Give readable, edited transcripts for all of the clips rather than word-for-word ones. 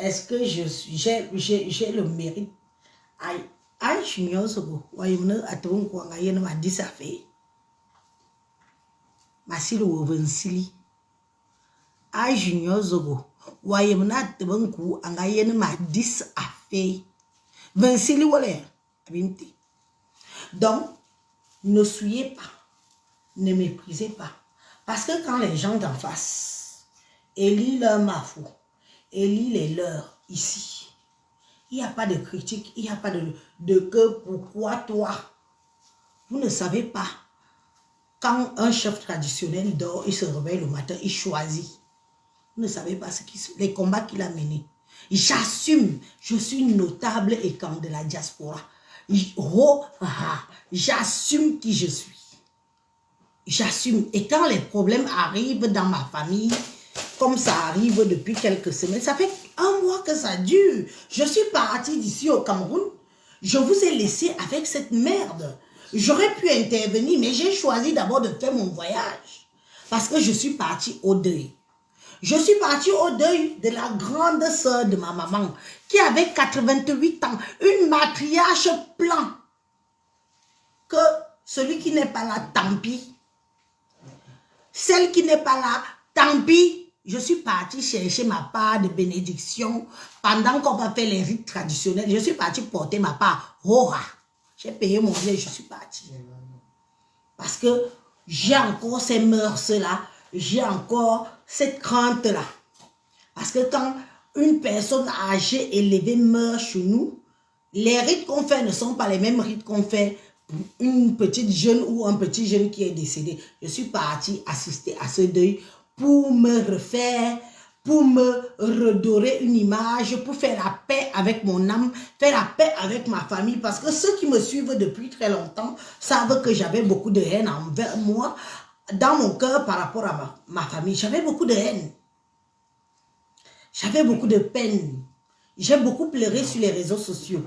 est-ce que j'ai le mérite? Aïe, Junior Zogo, voyez-vous, à tout quoi, il m'a dit ça fait. Ma silo Wovensili. Aïe, Junior Zogo, voyez-vous, à tout coup, il m'a dit ça fait. Vensili, voilà, abimti. Donc, ne soyez pas, ne méprisez pas. Parce que quand les gens d'en face élient leur mafou, élient les leurs ici, il n'y a pas de critique, il n'y a pas de que pourquoi toi. Vous ne savez pas. Quand un chef traditionnel dort, il se réveille le matin, il choisit. Vous ne savez pas les combats qu'il a menés. J'assume, je suis notable et quand de la diaspora. J'assume qui je suis. J'assume. Et quand les problèmes arrivent dans ma famille, comme ça arrive depuis quelques semaines, ça fait un mois que ça dure. Je suis partie d'ici au Cameroun. Je vous ai laissé avec cette merde. J'aurais pu intervenir, mais j'ai choisi d'abord de faire mon voyage. Parce que je suis partie au deuil. Je suis partie au deuil de la grande sœur de ma maman, qui avait 88 ans, une matriarche plan. Que celui qui n'est pas là, tant pis. Celle qui n'est pas là, tant pis. Je suis partie chercher ma part de bénédiction pendant qu'on va faire les rites traditionnels. Je suis partie porter ma part. Hora. J'ai payé mon billet, je suis partie. Parce que j'ai encore ces mœurs-là. J'ai encore cette crainte-là. Parce que quand une personne âgée, élevée meurt chez nous, les rites qu'on fait ne sont pas les mêmes rites qu'on fait pour une petite jeune ou un petit jeune qui est décédé. Je suis partie assister à ce deuil pour me refaire, pour me redorer une image, pour faire la paix avec mon âme, faire la paix avec ma famille. Parce que ceux qui me suivent depuis très longtemps savent que j'avais beaucoup de haine envers moi, dans mon cœur par rapport à ma famille. J'avais beaucoup de haine. J'avais beaucoup de peine. J'ai beaucoup pleuré sur les réseaux sociaux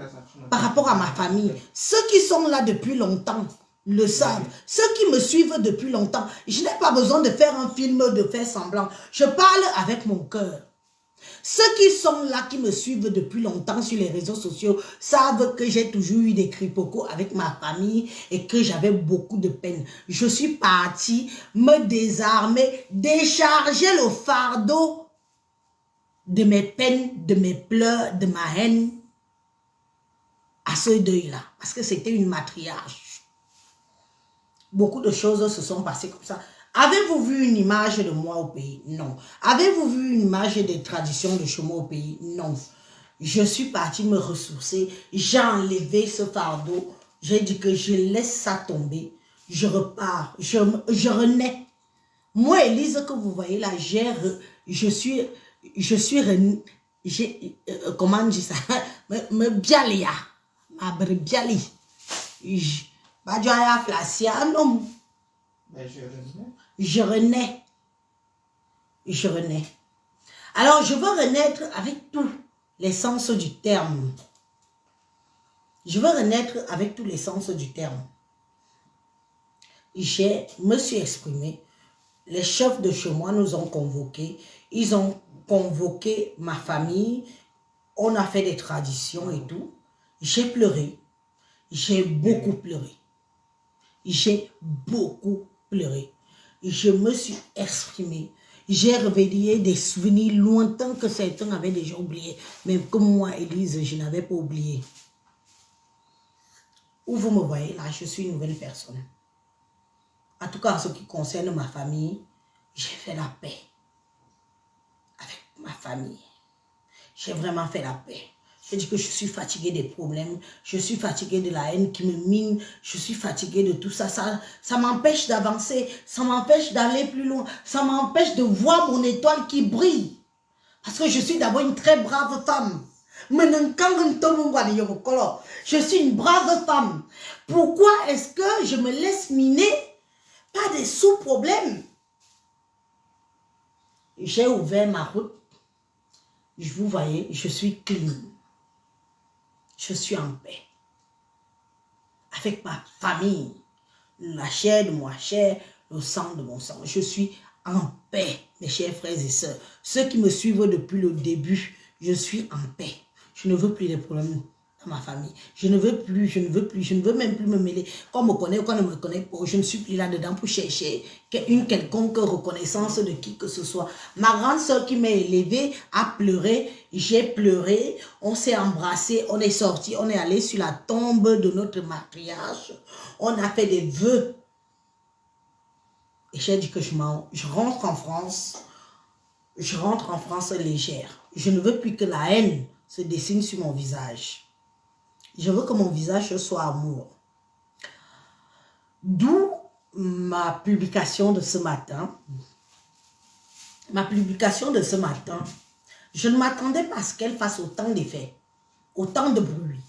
par rapport à ma famille. Ceux qui sont là depuis longtemps le savent. Ceux qui me suivent depuis longtemps, je n'ai pas besoin de faire un film, de faire semblant. Je parle avec mon cœur. Ceux qui sont là, qui me suivent depuis longtemps sur les réseaux sociaux, savent que j'ai toujours eu des cripocos avec ma famille et que j'avais beaucoup de peine. Je suis partie me désarmer, décharger le fardeau de mes peines, de mes pleurs, de ma haine à ce deuil-là. Parce que c'était une matriarche. Beaucoup de choses se sont passées comme ça. Avez-vous vu une image de moi au pays? Non. Avez-vous vu une image des traditions de chez moi au pays? Non. Je suis partie me ressourcer. J'ai enlevé ce fardeau. J'ai dit que je laisse ça tomber. Je repars. Je renais. Moi, Élise, que vous voyez là, comment on dit ça? Me bialia. Ma biali. Badjaya flassia, non. Je renais. Je renais. Alors, je veux renaître avec tous les sens du terme. Je veux renaître avec tous les sens du terme. Je me suis exprimé. Les chefs de chez moi nous ont convoqués. Ils ont convoqué ma famille. On a fait des traditions et tout. J'ai pleuré. J'ai beaucoup pleuré. J'ai beaucoup pleuré. Je me suis exprimée. J'ai réveillé des souvenirs lointains que certains avaient déjà oubliés. Mais comme moi, Élise, je n'avais pas oublié. Où vous me voyez là, je suis une nouvelle personne. En tout cas, en ce qui concerne ma famille, j'ai fait la paix avec ma famille. J'ai vraiment fait la paix. J'ai dit que je suis fatiguée des problèmes, je suis fatiguée de la haine qui me mine, je suis fatiguée de tout ça. Ça m'empêche d'avancer, ça m'empêche d'aller plus loin, ça m'empêche de voir mon étoile qui brille. Parce que je suis d'abord une très brave femme. Je suis une brave femme. Pourquoi est-ce que je me laisse miner par des sous-problèmes? J'ai ouvert ma route. Vous voyez, je suis clean. Je suis en paix. Avec ma famille. La chair de ma chair, le sang de mon sang. Je suis en paix, mes chers frères et sœurs. Ceux qui me suivent depuis le début Je suis en paix. Je ne veux plus de problèmes dans ma famille. Je ne veux plus, je ne veux même plus me mêler. Qu'on me connaît ou qu'on ne me connaît pas, je ne suis plus là-dedans pour chercher une quelconque reconnaissance de qui que ce soit. Ma grande soeur qui m'a élevée a pleuré, j'ai pleuré, on s'est embrassé, on est sorti, on est allé sur la tombe de notre mariage, on a fait des vœux. Et j'ai dit que je rentre en France. Je rentre en France légère. Je ne veux plus que la haine se dessine sur mon visage. Je veux que mon visage soit amour. D'où ma publication de ce matin. Ma publication de ce matin, je ne m'attendais pas à ce qu'elle fasse autant d'effets, autant de bruit,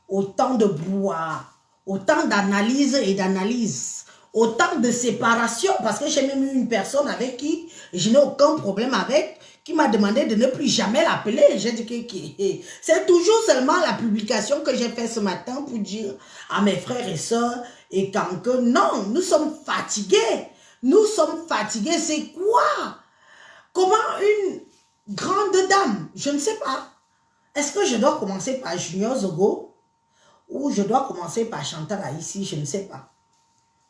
autant de brouhaha, autant d'analyse et d'analyse, autant de séparation, parce que j'ai même eu une personne avec qui je n'ai aucun problème avec, qui m'a demandé de ne plus jamais l'appeler. J'ai dit que c'est toujours seulement la publication que j'ai faite ce matin pour dire à mes frères et sœurs et quand que non, nous sommes fatigués. Nous sommes fatigués. C'est quoi? Comment une grande dame, je ne sais pas. Est-ce que je dois commencer par Junior Zogo ou je dois commencer par Chantal Haïssi? Je ne sais pas.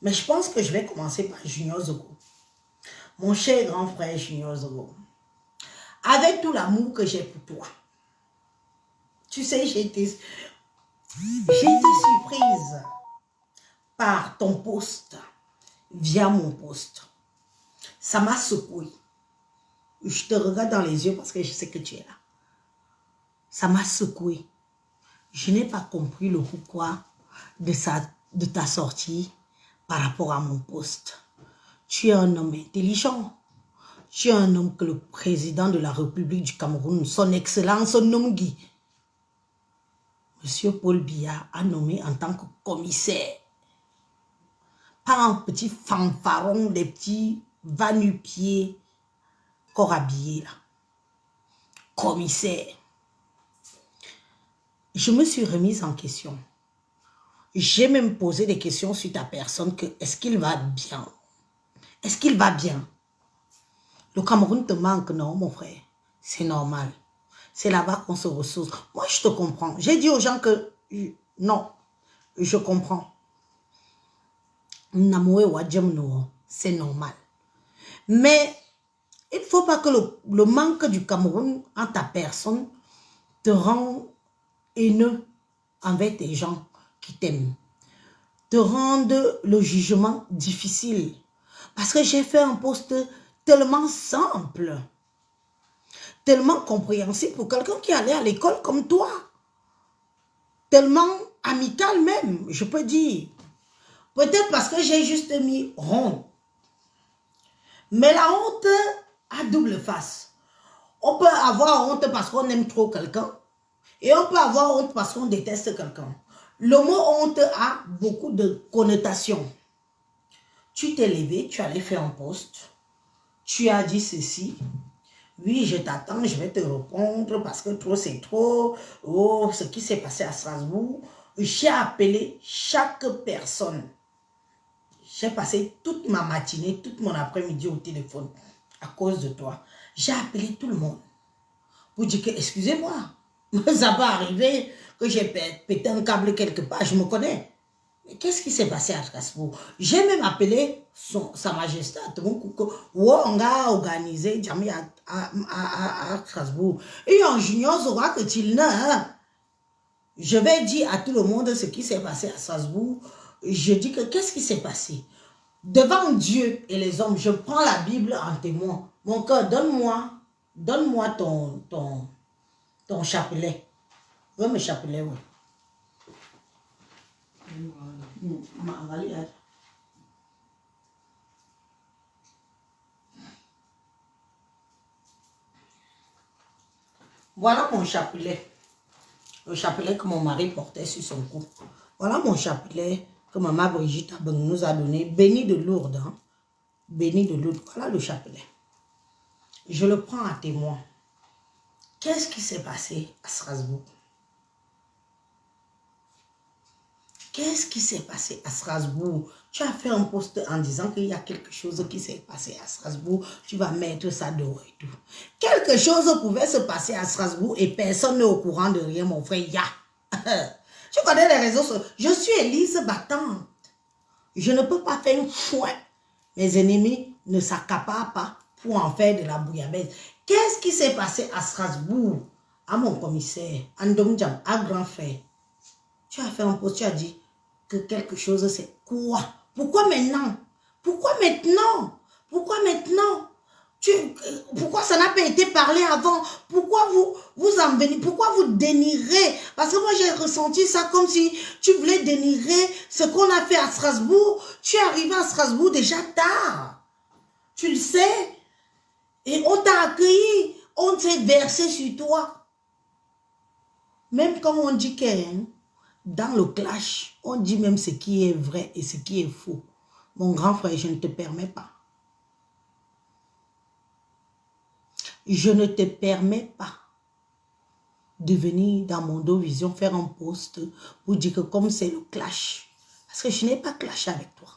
Mais je pense que je vais commencer par Junior Zogo. Mon cher grand frère Junior Zogo. Avec tout l'amour que j'ai pour toi. Tu sais, j'ai été surprise par ton post, via mon post. Ça m'a secoué. Je te regarde dans les yeux parce que je sais que tu es là. Ça m'a secoué. Je n'ai pas compris le pourquoi de ta sortie par rapport à mon post. Tu es un homme intelligent. Tu es un homme que le président de la République du Cameroun, son excellence Nomgui, Monsieur Paul Biya, a nommé en tant que commissaire. Pas un petit fanfaron, des petits va-nu-pieds, corps habillés là. Commissaire. Je me suis remise en question. J'ai même posé des questions sur ta personne que est-ce qu'il va bien? Est-ce qu'il va bien? Le Cameroun te manque, non, mon frère? C'est normal. C'est là-bas qu'on se ressource. Moi, je te comprends. J'ai dit aux gens que non, je comprends. C'est normal. Mais il ne faut pas que le manque du Cameroun en ta personne te rend haineux envers tes gens qui t'aiment. Te rende le jugement difficile. Parce que j'ai fait un post tellement simple, tellement compréhensible pour quelqu'un qui allait à l'école comme toi. Tellement amical même, je peux dire. Peut-être parce que j'ai juste mis honte. Mais la honte a double face. On peut avoir honte parce qu'on aime trop quelqu'un. Et on peut avoir honte parce qu'on déteste quelqu'un. Le mot honte a beaucoup de connotations. Tu t'es levé, tu allais faire un post. Tu as dit ceci. Oui, je t'attends, je vais te répondre parce que trop c'est trop. Oh, ce qui s'est passé à Strasbourg. J'ai appelé chaque personne. J'ai passé toute ma matinée, toute mon après-midi au téléphone à cause de toi. J'ai appelé tout le monde pour dire que, excusez-moi, ça va arriver que j'ai pété un câble quelque part, je me connais. Mais qu'est-ce qui s'est passé à Strasbourg? J'ai même appelé Sa Majesté où on a organisé à Strasbourg. Et en junior, Zora que tu n'as, je vais dire à tout le monde ce qui s'est passé à Strasbourg. Je dis que qu'est-ce qui s'est passé? Devant Dieu et les hommes, je prends la Bible en témoin. Mon cœur, donne-moi ton chapelet. Veux me chapelet, oui. Voilà mon chapelet. Le chapelet que mon mari portait sur son cou. Voilà mon chapelet que maman Brigitte nous a donné. Béni de Lourdes. Hein? Béni de Lourdes. Voilà le chapelet. Je le prends à témoin. Qu'est-ce qui s'est passé à Strasbourg? Qu'est-ce qui s'est passé à Strasbourg? Tu as fait un post en disant qu'il y a quelque chose qui s'est passé à Strasbourg. Tu vas mettre ça dehors et tout. Quelque chose pouvait se passer à Strasbourg et personne n'est au courant de rien, mon frère. Tu connais les réseaux sociaux. Je suis Élise battante. Je ne peux pas faire un foin. Mes ennemis ne s'accaparent pas pour en faire de la bouillabaisse. Qu'est-ce qui s'est passé à Strasbourg? À mon commissaire, à Ndomdjam, à grand frère. Tu as fait un post, tu as dit que quelque chose, c'est quoi? Pourquoi maintenant? Pourquoi maintenant? Pourquoi maintenant? Pourquoi ça n'a pas été parlé avant? Pourquoi vous en venez? Pourquoi vous dénigrez? Parce que moi, j'ai ressenti ça comme si tu voulais dénigrer ce qu'on a fait à Strasbourg. Tu es arrivé à Strasbourg déjà tard. Tu le sais. Et on t'a accueilli. On s'est versé sur toi. Même quand on dit que dans le clash, on dit même ce qui est vrai et ce qui est faux. Mon grand frère, je ne te permets pas. Je ne te permets pas de venir dans mon dos vision faire un post pour dire que comme c'est le clash. Parce que je n'ai pas clashé avec toi.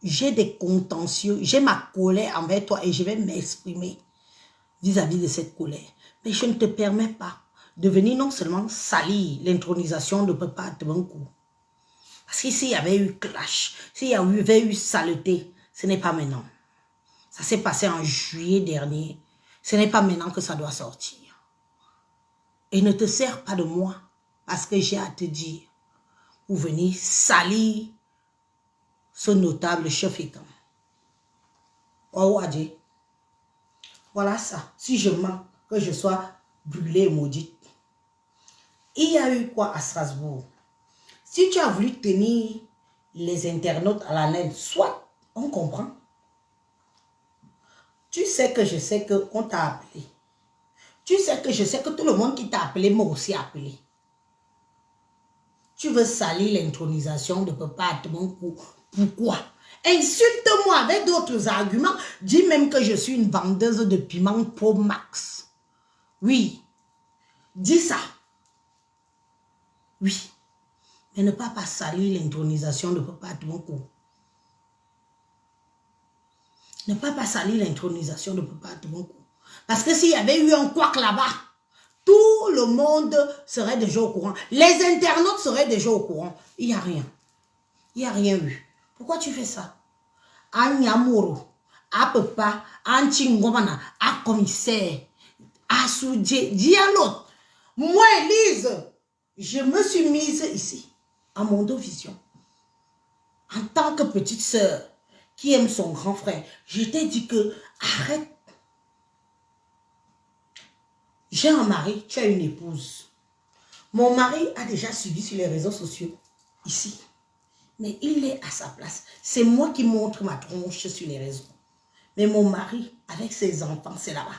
J'ai des contentieux, j'ai ma colère envers toi et je vais m'exprimer vis-à-vis de cette colère. Mais je ne te permets pas de venir non seulement salir l'intronisation de Papa Tebenkou. Parce qu'ici, il y avait eu clash, s'il y avait eu saleté, ce n'est pas maintenant. Ça s'est passé en juillet dernier. Ce n'est pas maintenant que ça doit sortir. Et ne te sers pas de moi parce que j'ai à te dire pour venir salir ce notable chef étant. Oh, Adje. Voilà ça. Si je mens, que je sois brûlée et maudite. Il y a eu quoi à Strasbourg? Si tu as voulu tenir les internautes à la laine, soit on comprend. Tu sais que je sais qu'on t'a appelé. Tu sais que je sais que tout le monde qui t'a appelé m'a aussi appelé. Tu veux salir l'intronisation de Papa à mon cou. Pourquoi? Insulte-moi avec d'autres arguments. Dis même que je suis une vendeuse de piment Pro Max. Oui. Dis ça. Oui. Mais ne pas salir l'intronisation de Papa à mon cou. Ne pas salir l'intronisation de Papa à mon cou. Parce que s'il y avait eu un couac là-bas, tout le monde serait déjà au courant. Les internautes seraient déjà au courant. Il n'y a rien. Il n'y a rien eu. Pourquoi tu fais ça? À Nyamoro, à Papa, à Nchingomana, à commissaire, à Soudje, dis à l'autre. Moi, Élise, je me suis mise ici, à Mondo Vision. En tant que petite sœur qui aime son grand frère, je t'ai dit que arrête. J'ai un mari, tu as une épouse. Mon mari a déjà suivi sur les réseaux sociaux, ici. Mais il est à sa place. C'est moi qui montre ma tronche sur les réseaux. Mais mon mari, avec ses enfants, c'est là-bas.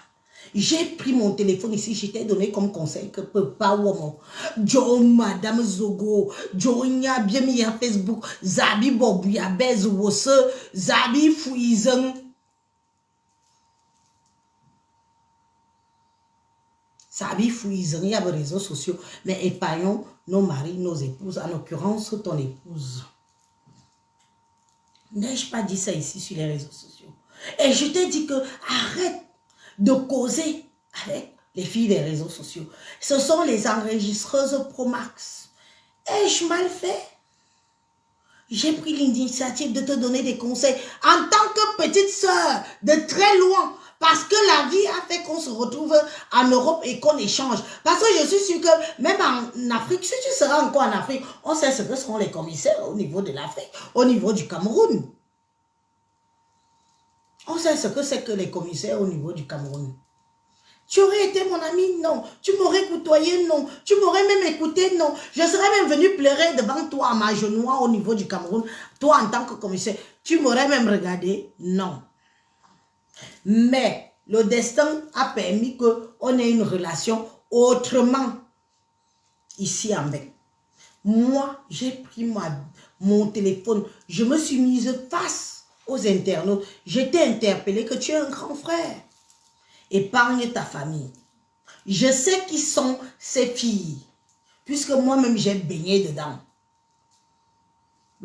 J'ai pris mon téléphone ici, je t'ai donné comme conseil que Papa Womo, Joe Madame Zogo, Joe Nya bien mis à Facebook, Zabi Bobuya Bez Wose, Zabi Fouizeng. Zabi Fouizeng, il y a des réseaux sociaux, mais épargnons nos maris, nos épouses, en l'occurrence ton épouse. N'ai-je pas dit ça ici sur les réseaux sociaux? Et je t'ai dit que arrête de causer avec les filles des réseaux sociaux. Ce sont les enregistreuses Pro Max. Ai-je mal fait? J'ai pris l'initiative de te donner des conseils en tant que petite sœur de très loin. Parce que la vie a fait qu'on se retrouve en Europe et qu'on échange. Parce que je suis sûre que même en Afrique, si tu seras encore en Afrique, on sait ce que seront les commissaires au niveau de l'Afrique, au niveau du Cameroun. On sait ce que c'est que les commissaires au niveau du Cameroun. Tu aurais été mon ami? Non. Tu m'aurais côtoyé? Non. Tu m'aurais même écouté? Non. Je serais même venu pleurer devant toi à ma genoix au niveau du Cameroun. Toi en tant que commissaire, tu m'aurais même regardé? Non. Mais le destin a permis qu'on ait une relation autrement ici en Belgique. Moi, j'ai pris mon téléphone, je me suis mise face aux internautes. Je t'ai interpellé que tu es un grand frère. Épargne ta famille. Je sais qui sont ces filles, puisque moi-même j'ai baigné dedans.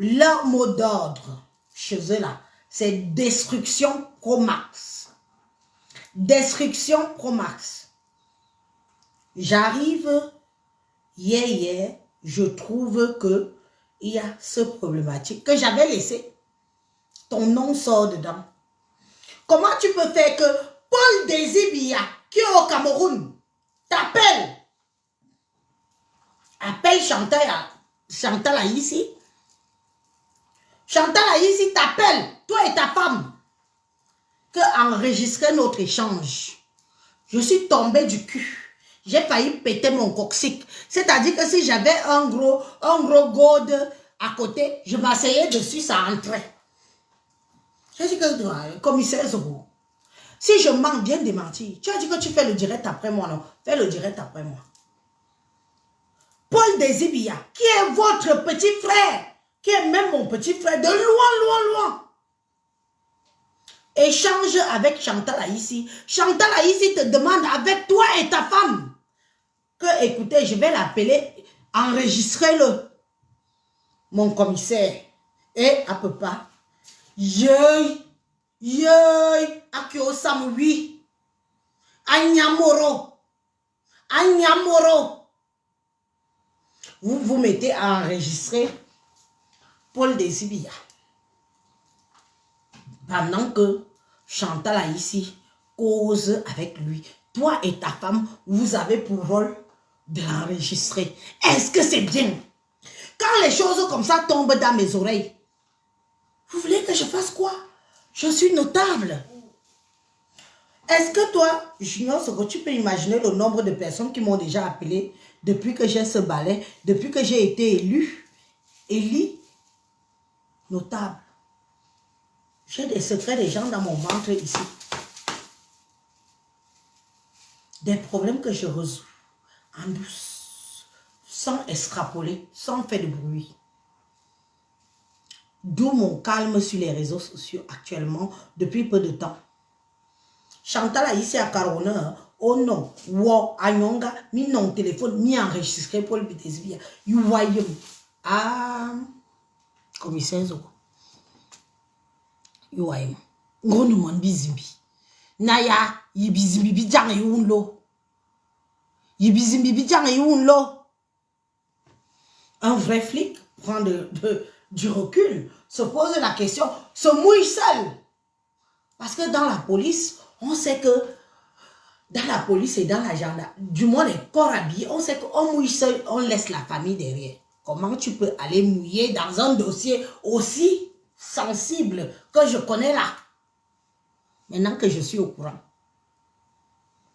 Leur mot d'ordre chez eux là, c'est destruction pro max. Destruction pro max. J'arrive, hier, je trouve que il y a ce problématique que j'avais laissé. Ton nom sort dedans. Comment tu peux faire que Paul Désibia, qui est au Cameroun, t'appelle? Appelle Chantal ici. Chantal ici t'appelle, toi et ta femme, que enregistrer notre échange. Je suis tombée du cul. J'ai failli péter mon coccyx. C'est-à-dire que si j'avais un gros gourde à côté, je m'asseyais dessus, ça entrait. J'ai dit que, commissaire Zobo, si je mens, viens démentir. Tu as dit que tu fais le direct après moi, non? Fais le direct après moi. Paul Désibia, qui est votre petit frère, qui est même mon petit frère, de loin, échange avec Chantal ici. Chantal ici te demande avec toi et ta femme que, écoutez, je vais l'appeler, enregistrez-le, mon commissaire. Et à peu pas, Akio Samui, Anyamoro. Vous mettez à enregistrer Paul Désibia. Pendant que Chantal ici cause avec lui. Toi et ta femme, vous avez pour rôle de l'enregistrer. Est-ce que c'est bien? Quand les choses comme ça tombent dans mes oreilles, vous voulez que je fasse quoi? Je suis notable. Est-ce que toi, Junior Soko, tu peux imaginer le nombre de personnes qui m'ont déjà appelé depuis que j'ai ce balai, depuis que j'ai été élu notable. J'ai des secrets des gens dans mon ventre ici. Des problèmes que je résous en douce, sans extrapoler, sans faire de bruit. D'où mon calme sur les réseaux sociaux actuellement depuis peu de temps. Chantal ici à Carona, oh non, wow, Anyonga, mi non téléphone, mi enregistré pour le Désibia. You voyez, ah, commissaire Zoko. You voyez, gros nous mon bizimbi. Naya, yi bizimbi bidjang yi lo. Yi bizimbi bidjang yi lo. Un vrai flic prend du recul, se pose la question, se mouille seul. Parce que dans la police, on sait que dans la police et dans la gendarmerie, du moins les corps habillés, on sait qu'on mouille seul, on laisse la famille derrière. Comment tu peux aller mouiller dans un dossier aussi sensible que je connais là? Maintenant que je suis au courant,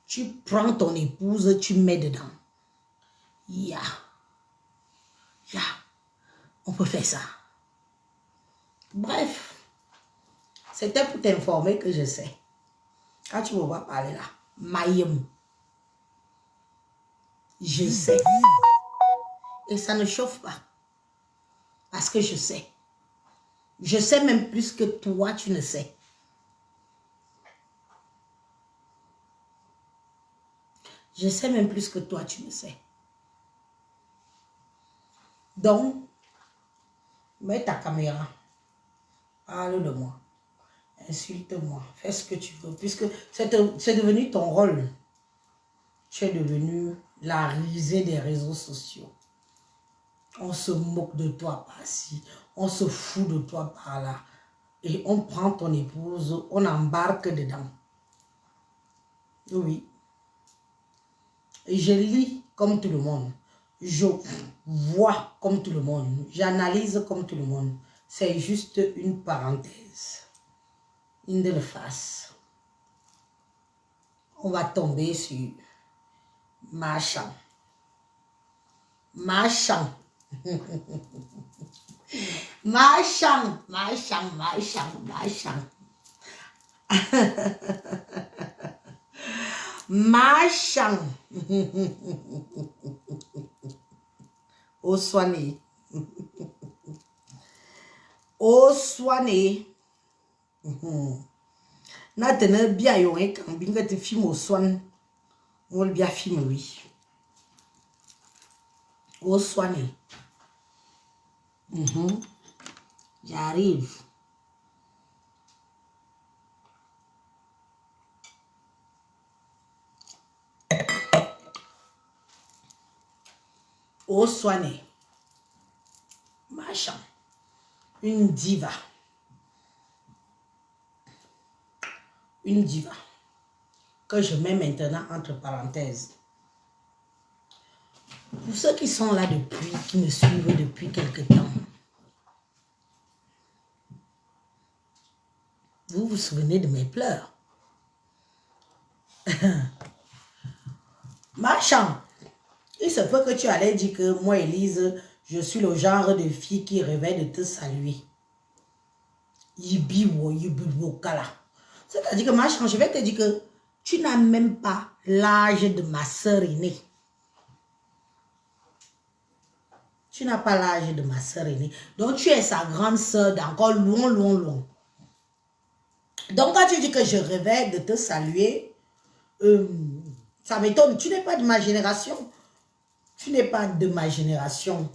tu prends ton épouse, tu mets dedans. On peut faire ça. Bref, c'était pour t'informer que je sais. Quand tu me vois parler là, Mayem, je sais. Et ça ne chauffe pas. Parce que je sais. Je sais même plus que toi, tu ne sais. Je sais même plus que toi, tu ne sais. Donc, mets ta caméra. Parle de moi. Insulte-moi. Fais ce que tu veux. Puisque c'est devenu ton rôle. Tu es devenu la risée des réseaux sociaux. On se moque de toi par-ci. On se fout de toi par-là. Et on prend ton épouse. On embarque dedans. Oui. Et je lis comme tout le monde. Je vois comme tout le monde. J'analyse comme tout le monde. C'est juste une parenthèse. Une de face. On va tomber sur Machan. Machan. Machan. Machan. Machan. Machan. Machan. Au soigné. Au soigné. N'a bien yo hein quand bien que tu film au soin. On bien film oui. Au soigné. J'arrive. Au soigné. Machin. Une diva. Une diva. Que je mets maintenant entre parenthèses. Pour ceux qui sont là depuis, qui me suivent depuis quelque temps, vous vous souvenez de mes pleurs. Machin. Il se peut que tu allais dire que moi, Élise, je suis le genre de fille qui rêvait de te saluer. C'est-à-dire que machin, je vais te dire que tu n'as même pas l'âge de ma sœur aînée. Tu n'as pas l'âge de ma sœur aînée. Donc, tu es sa grande sœur d'encore loin, loin, loin. Donc, quand tu dis que je rêvais de te saluer, ça m'étonne. Tu n'es pas de ma génération. Tu n'es pas de ma génération.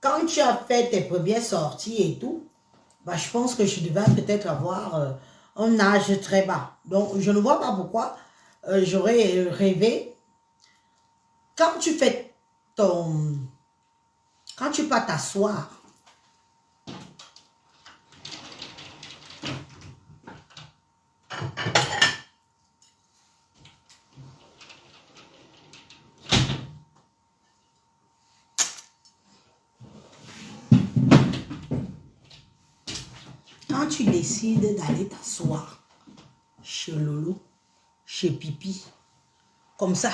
Quand tu as fait tes premières sorties et tout, bah, je pense que je devais peut-être avoir un âge très bas. Donc, je ne vois pas pourquoi j'aurais rêvé. Quand tu fais ton... Quand tu vas t'asseoir, quand tu décides d'aller t'asseoir chez Lolo, chez Pipi, comme ça,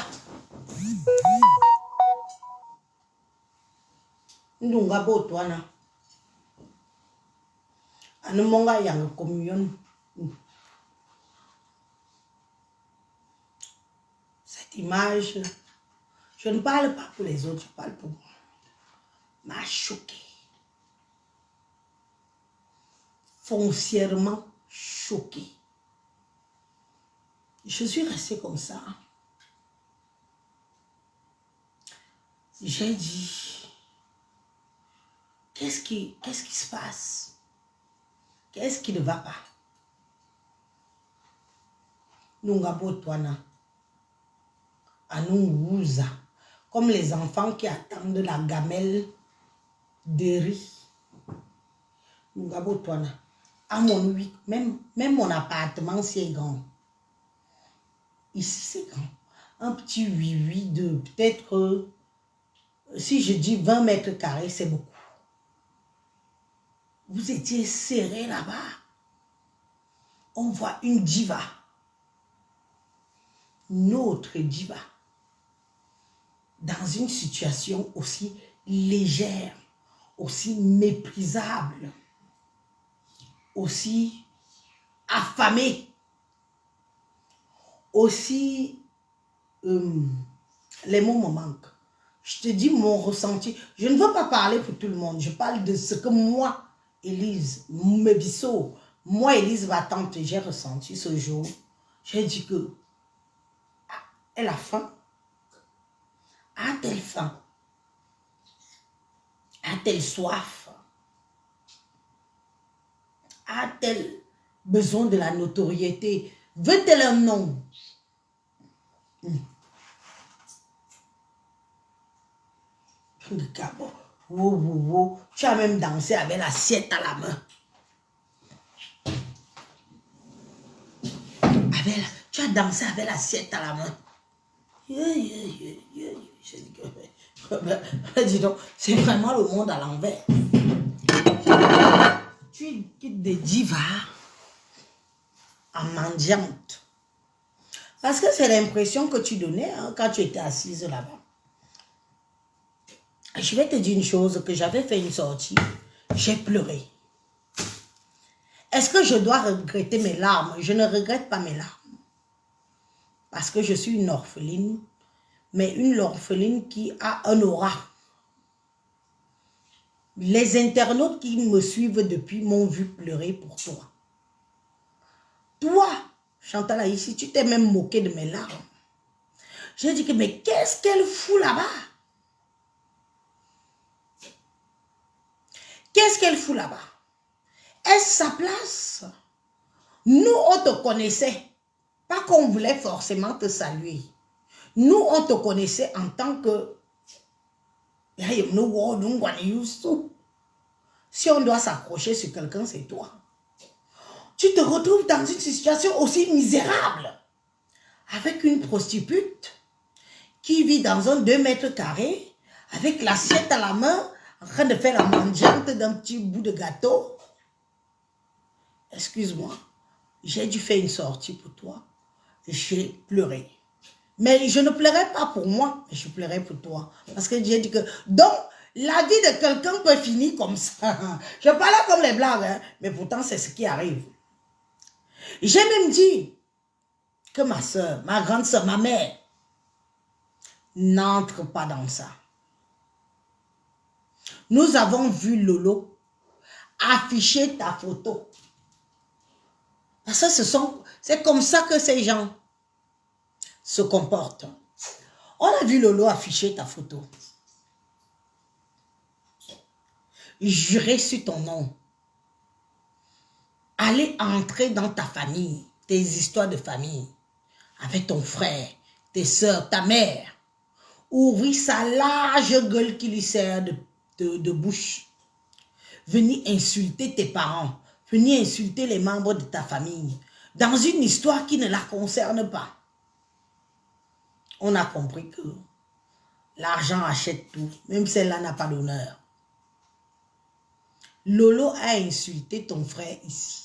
ndunga bo toana, anumonga yang communion. Cette image, je ne parle pas pour les autres, je parle pour moi, m'a choqué. Foncièrement choqué. Je suis restée comme ça. J'ai dit, qu'est-ce qui se passe? Qu'est-ce qui ne va pas? Nungabo Toana. Anunguza. Comme les enfants qui attendent la gamelle de riz. Nungabo Toana. À mon oui, même mon appartement, c'est grand. Ici, c'est grand. Un petit 8 de peut-être, si je dis 20 mètres carrés, c'est beaucoup. Vous étiez serré là-bas. On voit une diva. Notre diva. Dans une situation aussi légère, aussi méprisable, aussi affamée, aussi... les mots me manquent. Je te dis mon ressenti. Je ne veux pas parler pour tout le monde. Je parle de ce que moi, Élise, Mebisso, moi, Élise Battante, j'ai ressenti ce jour. J'ai dit que elle a faim. A-t-elle faim? A-t-elle soif? A-t-elle besoin de la notoriété? Veut-elle un nom? Tu as même dansé avec l'assiette à la main. Tu as dansé avec l'assiette à la main. Dis donc, c'est vraiment le monde à l'envers. Tu es des divas en mendiante. Parce que c'est l'impression que tu donnais quand tu étais assise là-bas. Je vais te dire une chose, que j'avais fait une sortie, j'ai pleuré. Est-ce que je dois regretter mes larmes? Je ne regrette pas mes larmes. Parce que je suis une orpheline, mais une orpheline qui a un aura. Les internautes qui me suivent depuis m'ont vu pleurer pour toi. Toi, Chantal ici, tu t'es même moqué de mes larmes. J'ai dit que, mais qu'est-ce qu'elle fout là-bas? Qu'est-ce qu'elle fout là-bas? Est-ce sa place? Nous, on te connaissait. Pas qu'on voulait forcément te saluer. Nous, on te connaissait en tant que... Si on doit s'accrocher sur quelqu'un, c'est toi. Tu te retrouves dans une situation aussi misérable. Avec une prostitute qui vit dans un 2 mètres carrés, avec l'assiette à la main, en train de faire la mangeante d'un petit bout de gâteau. Excuse-moi, j'ai dû faire une sortie pour toi. J'ai pleuré. Mais je ne pleurais pas pour moi, mais je pleurais pour toi. Parce que j'ai dit que... Donc, la vie de quelqu'un peut finir comme ça. Je parlais comme les blagues, hein, mais pourtant, c'est ce qui arrive. J'ai même dit que ma soeur, ma grande soeur, ma mère, n'entre pas dans ça. Nous avons vu Lolo afficher ta photo. Parce que c'est comme ça que ces gens se comportent. On a vu Lolo afficher ta photo. Jurer sur ton nom. Aller entrer dans ta famille, tes histoires de famille, avec ton frère, tes soeurs, ta mère. Ouvrir sa large gueule qui lui sert de bouche. Venir insulter tes parents. Venir insulter les membres de ta famille. Dans une histoire qui ne la concerne pas. On a compris que l'argent achète tout. Même celle-là n'a pas d'honneur. Lolo a insulté ton frère ici.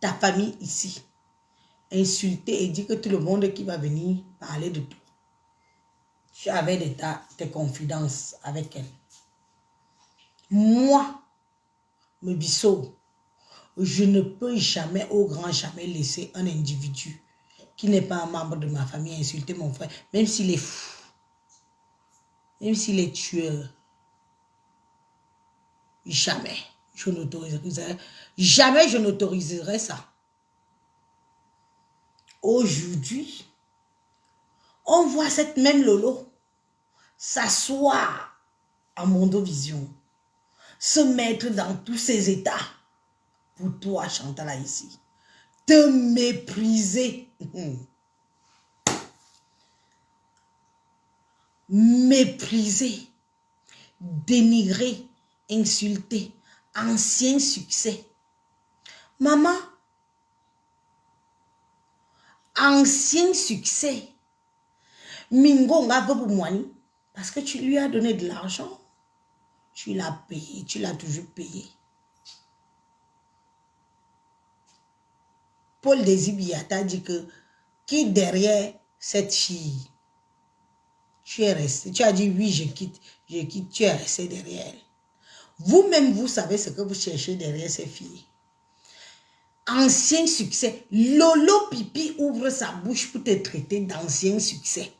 Ta famille ici. Insulté et dit que tout le monde qui va venir parler de toi. Tu avais tes confidences avec elle. Moi, Mebisso, je ne peux jamais, au grand jamais, laisser un individu qui n'est pas un membre de ma famille insulter mon frère, même s'il est fou, même s'il est tueur. Jamais, je n'autoriserai, jamais je n'autoriserai ça. Aujourd'hui, on voit cette même Lolo s'asseoir à Mondovision, se mettre dans tous ses états pour toi, Chantal, ici. Te mépriser. Mépriser. Dénigrer. Insulter. Ancien succès. Maman. Ancien succès. Mingo nga pour moini. Parce que tu lui as donné de l'argent. Tu l'as payé. Tu l'as toujours payé. Paul Desibiata dit que qui derrière cette fille, tu es resté, tu as dit oui, je quitte, tu es resté derrière elle. Vous-même, vous savez ce que vous cherchez derrière ces filles. Ancien succès. Lolo Pipi ouvre sa bouche pour te traiter d'ancien succès.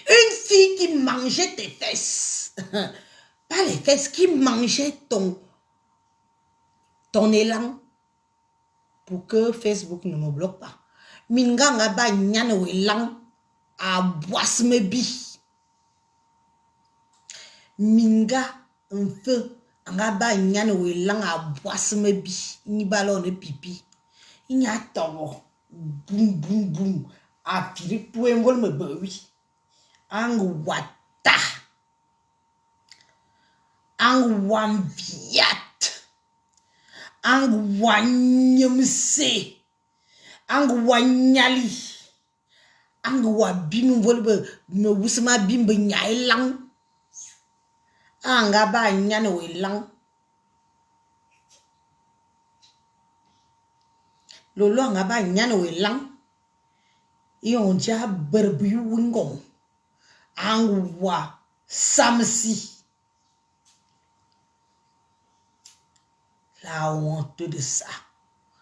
Une fille qui mangeait tes fesses. Pas les fesses, qui mangeait ton élan. Pour que Facebook ne me bloque pas. Minga nga ba nyane we lang a boisme bi. Minga un feu nga ba nyane we lang a boisme bi. Ni ballon pipi. Inya togo. Boum boum boum. A piri pou envol me bewi. Ang wata. Ang wambiat. Ang wanyemse. Ang wanyali. Ang wabim volbe me wusma bimbe nyai lang. Anga ba nyane we lang. Lolo anga ba nyane we lang. Ion ja berbu wingom. Ang wa samsi. La honte de ça.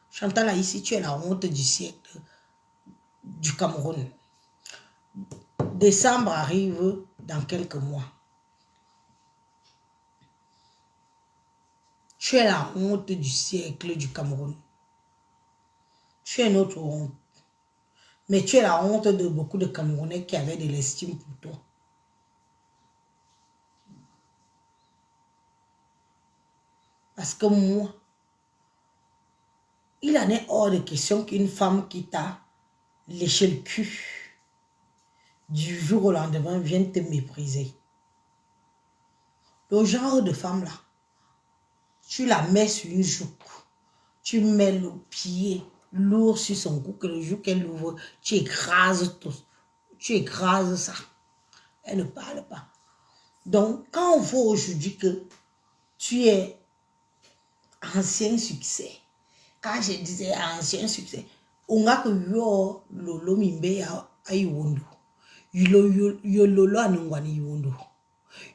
Chantal, là, ici, tu es la honte du siècle du Cameroun. Décembre arrive dans quelques mois. Tu es la honte du siècle du Cameroun. Tu es notre honte. Mais tu es la honte de beaucoup de Camerounais qui avaient de l'estime pour toi. Parce que moi, il en est hors de question qu'une femme qui t'a léché le cul du jour au lendemain vienne te mépriser. Le genre de femme là, tu la mets sur une joue, tu mets le pied lourd sur son cou, que le jour qu'elle ouvre, tu écrases tout, tu écrases ça. Elle ne parle pas. Donc, quand on voit aujourd'hui que tu es ancien succès, quand je disais ancien succès, on a que yo lolo mimbe ya ayiwondo, yo lolo anungwani yiwondo,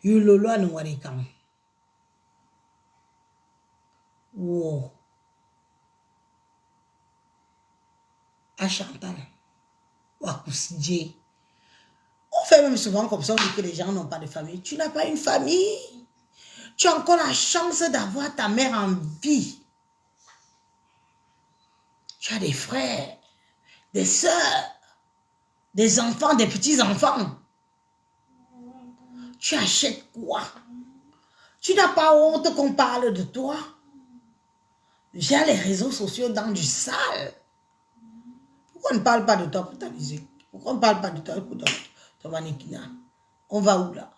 yo lolo anungwani kam. Wow. À Chantal, ou à Koussidje. On fait même souvent comme ça, on dit que les gens n'ont pas de famille. Tu n'as pas une famille. Tu as encore la chance d'avoir ta mère en vie. Tu as des frères, des sœurs, des enfants, des petits-enfants. Tu achètes quoi? Tu n'as pas honte qu'on parle de toi via les réseaux sociaux dans du sale. Pourquoi on ne parle pas de toi pour ta musique? Pourquoi on ne parle pas de toi pour ton mannequinat? On va où là?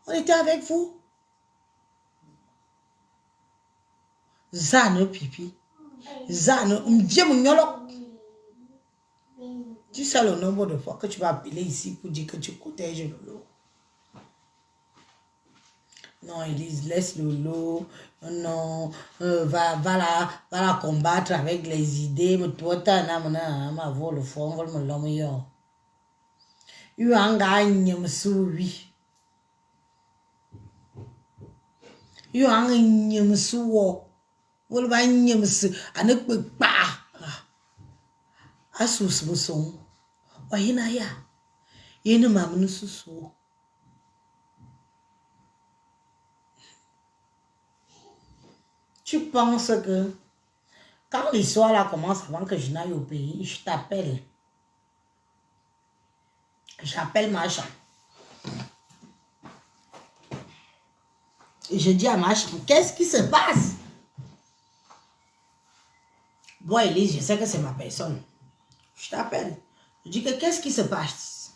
On était avec vous. Zane pipi. Zane, tu sais le nombre de fois que tu vas appeler ici pour dire que tu protèges Lolo. Non, Elise, laisse Lolo. Non, va la combattre avec les idées. Mais toi, tu as ma voix le fond, on va me l'homme. Tu as un gagne, oui. Tu as un gagne, wol ba nyem se anek pa asus muson wa hina ya yene mamnu susu. Tu penses que quand l'histoire là commence avant que je n'aille au pays, je t'appelle, j'appelle Machan et je dis à Machan, qu'est-ce qui se passe? Bon, Elise, je sais que c'est ma personne. Je t'appelle. Je dis que qu'est-ce qui se passe?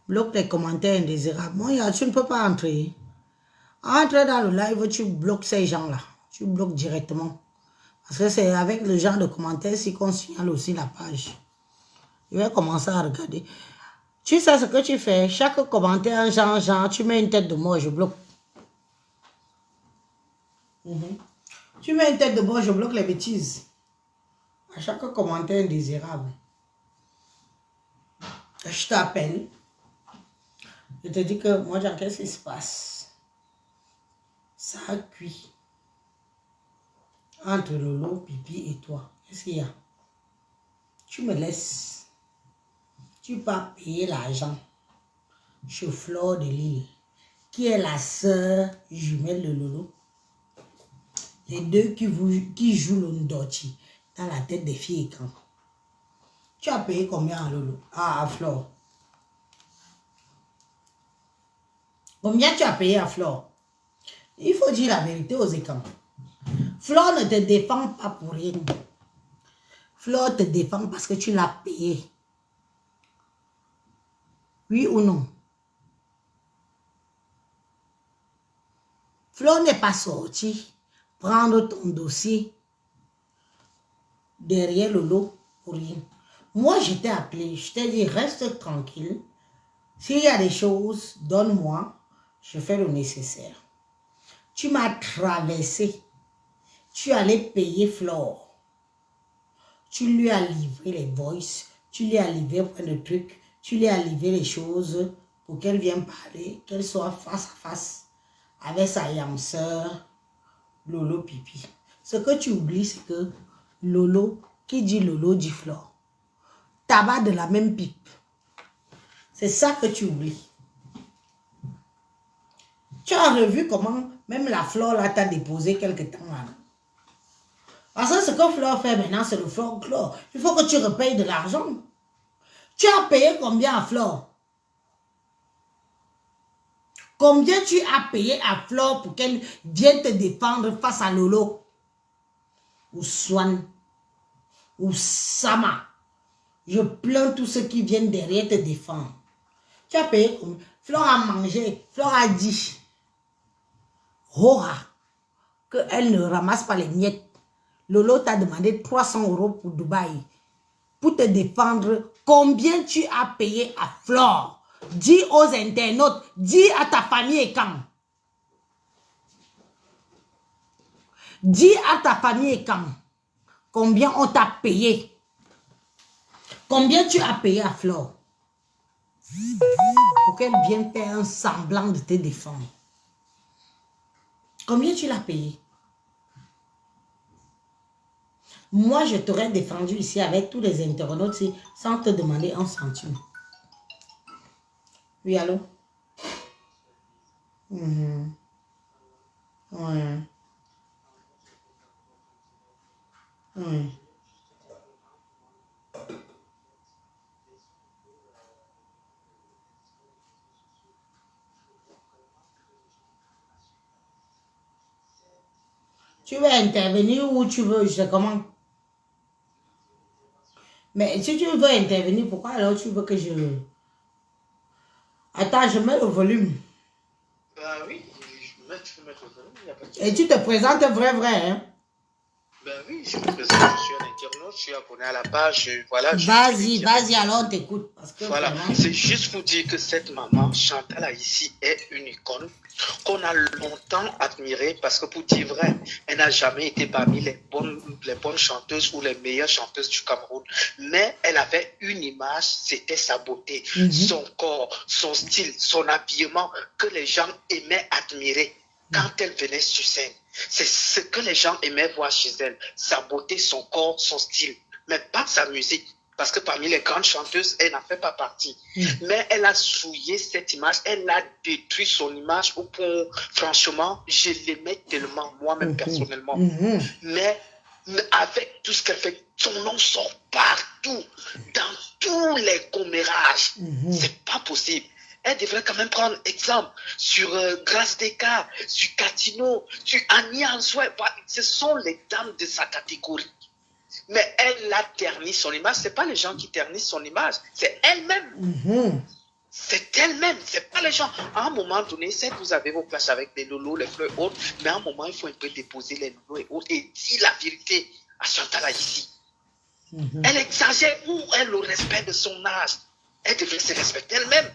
Bloque les commentaires indésirables. Moi, tu ne peux pas entrer. Entre dans le live, tu bloques ces gens-là. Tu bloques directement. Parce que c'est avec le genre de commentaires si qu'on signale aussi la page. Je vais commencer à regarder. Tu sais ce que tu fais? Chaque commentaire, genre, tu mets une tête de mort, je bloque. Tu mets une tête de mort, je bloque les bêtises. À chaque commentaire indésirable. Je t'appelle. Je te dis que moi, qu'est-ce qui se passe? Ça a cuit. Entre Lolo, Pipi et toi. Qu'est-ce qu'il y a? Tu me laisses. Tu vas payer l'argent chez Flore de Lille, qui est la sœur jumelle de Lolo. Les deux qui jouent le Ndoti dans la tête des filles écran. Tu as payé combien à Lolo? À Flore. Combien tu as payé à Flore? Il faut dire la vérité aux écrans. Flore ne te défend pas pour rien. Flore te défend parce que tu l'as payé. Oui ou non? Flore n'est pas sorti prendre ton dossier derrière Lolo pour rien. Moi, je t'ai appelé, je t'ai dit, reste tranquille. S'il y a des choses, donne-moi, je fais le nécessaire. Tu m'as traversé. Tu allais payer Flore. Tu lui as livré les voices, tu lui as livré plein de trucs, tu lui as livré les choses pour qu'elle vienne parler, qu'elle soit face à face avec sa yam sœur, Lolo Pipi. Ce que tu oublies, c'est que Lolo, qui dit Lolo, dit Flore. Tabac de la même pipe. C'est ça que tu oublies. Tu as revu comment même la Flore là t'a déposé quelque temps là. Parce que ce que Flore fait maintenant, c'est le folklore. Il faut que tu repayes de l'argent. Tu as payé combien à Flore? Combien tu as payé à Flore pour qu'elle vienne te défendre face à Lolo? Ou Swan? Ou Sama? Je plains tous ceux qui viennent derrière te défendre. Tu as payé combien? Flore a mangé. Flore a dit. Hora. Qu'elle ne ramasse pas les miettes. Lolo t'a demandé 300 € pour Dubaï. Pour te défendre, combien tu as payé à Flore? Dis aux internautes, dis à ta famille et quand. Dis à ta famille et quand. Combien on t'a payé? Combien tu as payé à Flore? Pour qu'elle vienne faire un semblant de te défendre. Combien tu l'as payé? Moi, je t'aurais défendu ici avec tous les internautes sans te demander un centime. Oui, allô? Ouais. Ouais. Tu veux intervenir ou tu veux, je sais comment? Mais si tu veux intervenir, pourquoi alors tu veux que je... Attends, je mets le volume. Bah oui, je peux mettre le volume, il n'y a pas de souci. Et tu te présentes vrai, hein? Ben oui, je me présente, je suis un internaute, je suis abonné à la page, voilà. Vas-y, alors on t'écoute. Voilà, c'est juste pour dire que cette maman, Chantal Haïti, est une icône qu'on a longtemps admirée parce que pour dire vrai, elle n'a jamais été parmi les bonnes chanteuses ou les meilleures chanteuses du Cameroun. Mais elle avait une image, c'était sa beauté, son corps, son style, son habillement que les gens aimaient admirer quand elle venait sur scène. C'est ce que les gens aimaient voir chez elle, sa beauté, son corps, son style, mais pas sa musique. Parce que parmi les grandes chanteuses, elle n'en fait pas partie. Mais elle a souillé cette image, elle a détruit son image au point, franchement, je l'aimais tellement moi-même personnellement. Mais avec tout ce qu'elle fait, son nom sort partout, dans tous les commérages. C'est pas possible. Elle devrait quand même prendre exemple sur Grâce Descartes, sur Catino, sur Annie Ansouet. Ce sont les dames de sa catégorie. Mais elle a terni son image. Ce n'est pas les gens qui ternissent son image, c'est elle-même. C'est elle-même, ce n'est pas les gens. À un moment donné, certes, vous avez vos places avec les lolos, les fleurs et autres, mais à un moment, il faut un peu déposer les lolos et autres et dire la vérité à Chantal Haïti. Elle exagère où elle le respect de son âge. Elle devrait se respecter elle-même.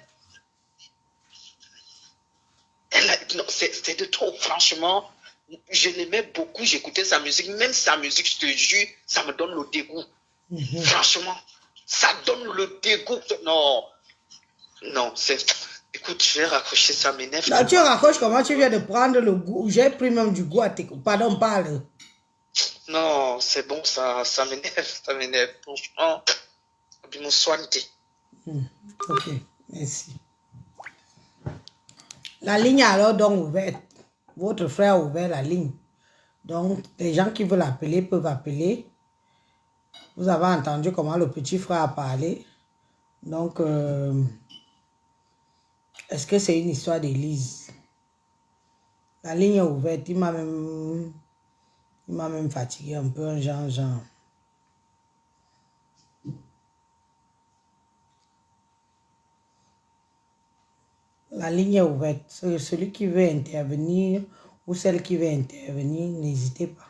C'est de trop, franchement. Je l'aimais beaucoup, j'écoutais sa musique. Même sa musique, je te jure, ça me donne le dégoût. Franchement, ça donne le dégoût. Non, c'est... Écoute, je vais raccrocher, ça m'énerve. Là, tu raccroches comment tu viens de prendre le goût? J'ai pris même du goût à tes... Pardon, parle. Non, c'est bon, ça m'énerve. Franchement, je me soigne. Ok, merci. La ligne est alors donc ouverte. Votre frère a ouvert la ligne. Donc, les gens qui veulent appeler peuvent appeler. Vous avez entendu comment le petit frère a parlé. Donc, est-ce que c'est une histoire d'Élise? La ligne est ouverte. Il m'a même fatigué un peu, genre. La ligne est ouverte. Celui qui veut intervenir ou celle qui veut intervenir, n'hésitez pas.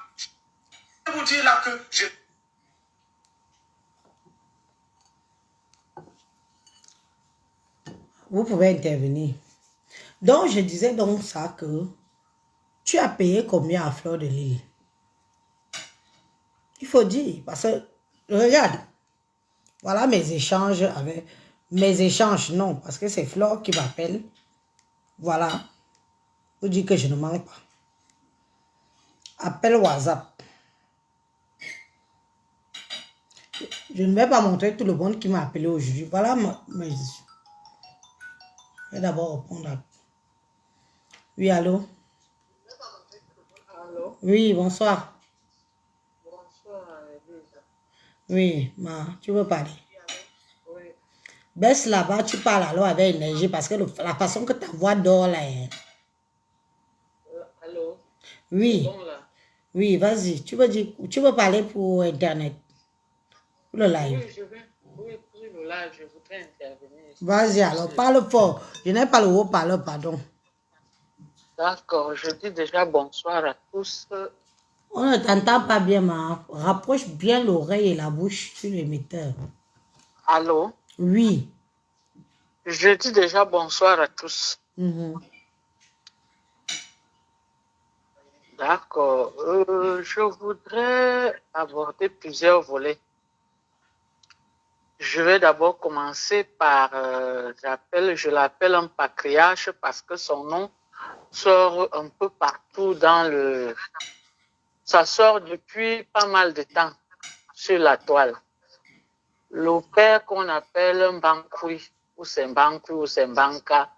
Je vais vous dire là que Vous pouvez intervenir. Donc, je disais donc ça que tu as payé combien à Fleur de Lys? Il faut dire, parce que, regarde, voilà mes échanges avec... Mes échanges, non, parce que c'est Fleur qui m'appelle. Voilà. Vous dites que je ne manque pas. Appel WhatsApp. Je ne vais pas montrer tout le monde qui m'a appelé aujourd'hui. Voilà mes... Je vais d'abord répondre à... Oui, allô? Allô? Oui, bonsoir. Bonsoir. Oui, tu veux parler. Oui. Baisse là-bas, tu parles alors avec énergie parce que la façon que ta voix dort là. Allô? Oui. C'est bon là? Oui, vas-y. Tu veux parler pour Internet, pour le live. Oui, pour le live, je voudrais intervenir. Vas-y alors, parle fort. Je n'ai pas le haut-parleur, pardon. D'accord, je dis déjà bonsoir à tous. On ne t'entend pas bien, ma. Rapproche bien l'oreille et la bouche sur l'émetteur. Allô? Oui. Je dis déjà bonsoir à tous. D'accord. Je voudrais aborder plusieurs volets. Je vais d'abord commencer par, je l'appelle un patriarche parce que son nom sort un peu partout ça sort depuis pas mal de temps sur la toile. Le père qu'on appelle Mbankwi, ou c'est Mbankwi, ou c'est Mbanka,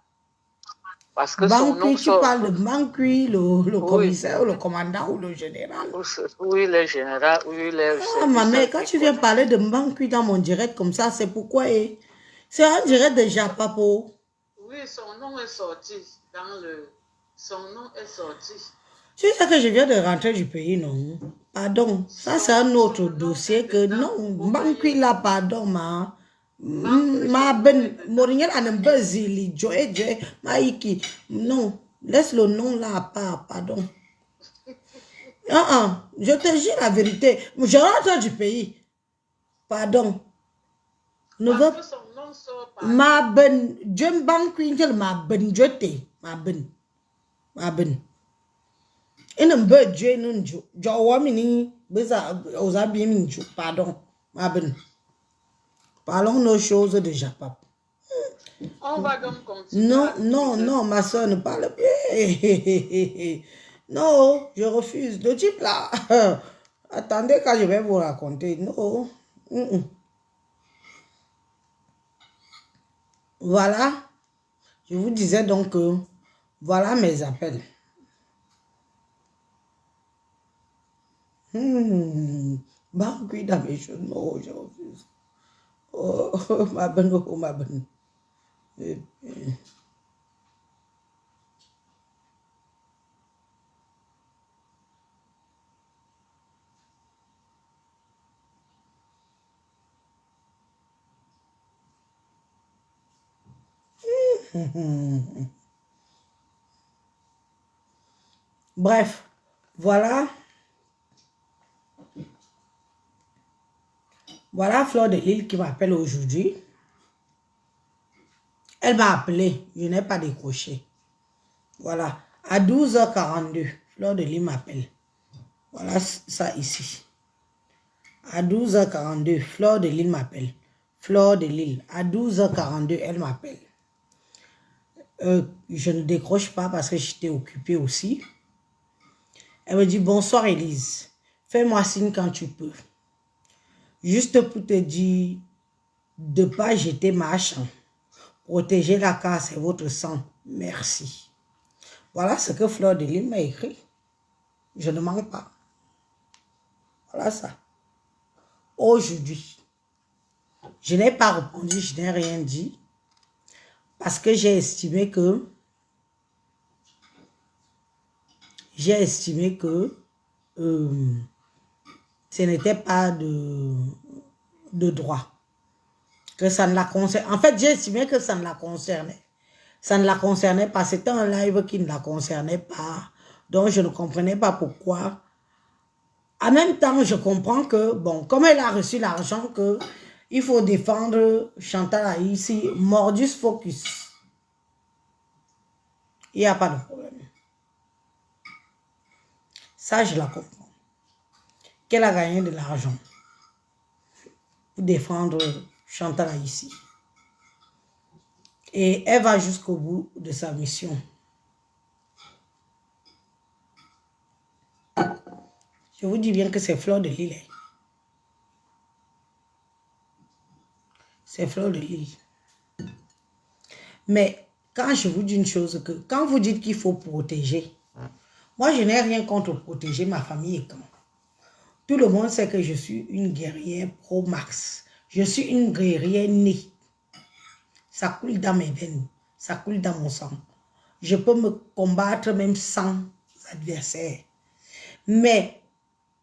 parce que son nom Tu sort... parles de Mbankwi, le commissaire, ou le commandant, ou le général? Oui, le général, oui, Ah, ma mère, quand tu viens parler de Mbankwi dans mon direct comme ça, c'est pourquoi? C'est un direct de Japapo. Oui, son nom est sorti Son nom est sorti. C'est ça que je viens de rentrer du pays, non? Pardon. Ça, c'est un autre dossier que... Non, Mbankwi là, pardon, ma... Ma ben... Moringel a un bezili, Joe, Maïki. Non, laisse le nom là à part, pardon. Je te dis la vérité. Je rentre du pays. Pardon. Ne veux pas. Ma ben, je Mbankwi, ma ben, je te. Ma ben. Ma ben. Ina mbe dwe nunju. Jo wamini beza ozabi minju. Pardon. Mabin. Parlons nos choses de Japap. On va donc continuer. Non, ma soeur ne parle pas. Non, je refuse. Le type là. Attendez quand je vais vous raconter. Non. Voilà. Je vous disais donc que voilà mes appels. Mbankwi dans mes choses. Non, je refuse. Oh, ma bonne, oh, ma bonne. Bref, voilà. Voilà Fleur de Lille qui m'appelle aujourd'hui. Elle m'a appelé, je n'ai pas décroché. Voilà, à 12h42, Fleur de Lille m'appelle. Voilà ça ici. À 12h42, Fleur de Lille m'appelle. Fleur de Lille, à 12h42, elle m'appelle. Je ne décroche pas parce que j'étais occupée aussi. Elle me dit, bonsoir Élise, fais-moi signe quand tu peux. Juste pour te dire de ne pas jeter ma chambre. Protéger la case, c'est votre sang. Merci. Voilà ce que Fleur de Lille m'a écrit. Je ne mens pas. Voilà ça. Aujourd'hui, je n'ai pas répondu, je n'ai rien dit. Parce que j'ai estimé que ce n'était pas de droit. Que ça ne la concerne. En fait, j'ai estimé que ça ne la concernait. Ça ne la concernait pas. C'était un live qui ne la concernait pas. Donc, je ne comprenais pas pourquoi. En même temps, je comprends que, bon, comme elle a reçu l'argent, que il faut défendre Chantal ici, Mordus Focus. Il n'y a pas de problème. Ça, je la comprends. Qu'elle a gagné de l'argent pour défendre Chantal ici. Et elle va jusqu'au bout de sa mission. Je vous dis bien que c'est Fleur de Lille. C'est Fleur de Lille. Mais quand je vous dis une chose, que quand vous dites qu'il faut protéger, moi je n'ai rien contre protéger ma famille et quand. Tout le monde sait que je suis une guerrière pro-Max. Je suis une guerrière née. Ça coule dans mes veines. Ça coule dans mon sang. Je peux me combattre même sans adversaire. Mais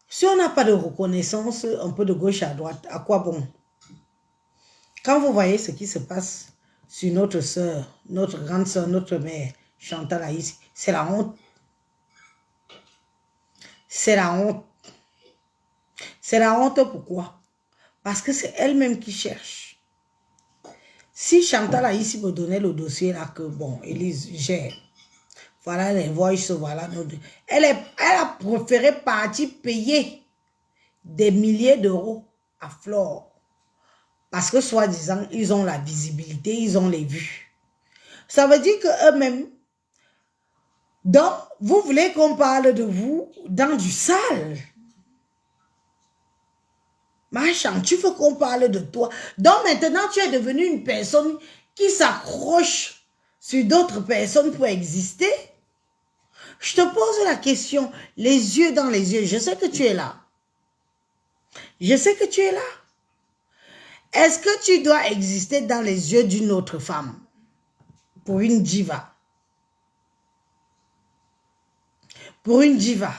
si on n'a pas de reconnaissance un peu de gauche à droite, à quoi bon? Quand vous voyez ce qui se passe sur notre soeur, notre grande soeur, notre mère, Chantal Aïssi, c'est la honte. C'est la honte. C'est la honte pourquoi? Parce que c'est elle-même qui cherche. Si Chantal Aïssi me donnait le dossier là que, bon, Élise gère, voilà les voices, voilà. Elle a préféré partir payer des milliers d'euros à Flore. Parce que soi-disant, ils ont la visibilité, ils ont les vues. Ça veut dire qu'eux-mêmes, donc, vous voulez qu'on parle de vous dans du sale. Machin, tu veux qu'on parle de toi. Donc maintenant, tu es devenue une personne qui s'accroche sur d'autres personnes pour exister. Je te pose la question, les yeux dans les yeux. Je sais que tu es là. Je sais que tu es là. Est-ce que tu dois exister dans les yeux d'une autre femme pour une diva? Pour une diva,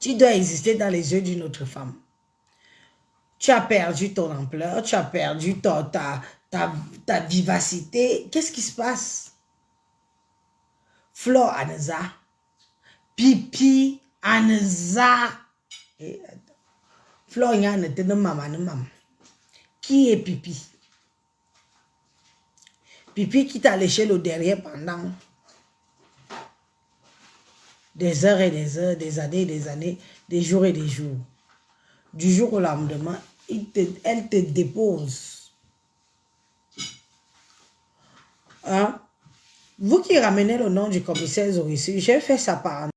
tu dois exister dans les yeux d'une autre femme. Tu as perdu ton ampleur, tu as perdu ta vivacité. Qu'est-ce qui se passe? Flore Anza, Pipi Anza. Flore n'était de maman. Qui est Pipi? Pipi qui t'a léché le derrière pendant des heures et des heures, des années et des années, des jours et des jours. Du jour au lendemain, elle te dépose. Hein? Vous qui ramenez le nom du commissaire Zorissi, j'ai fait ça par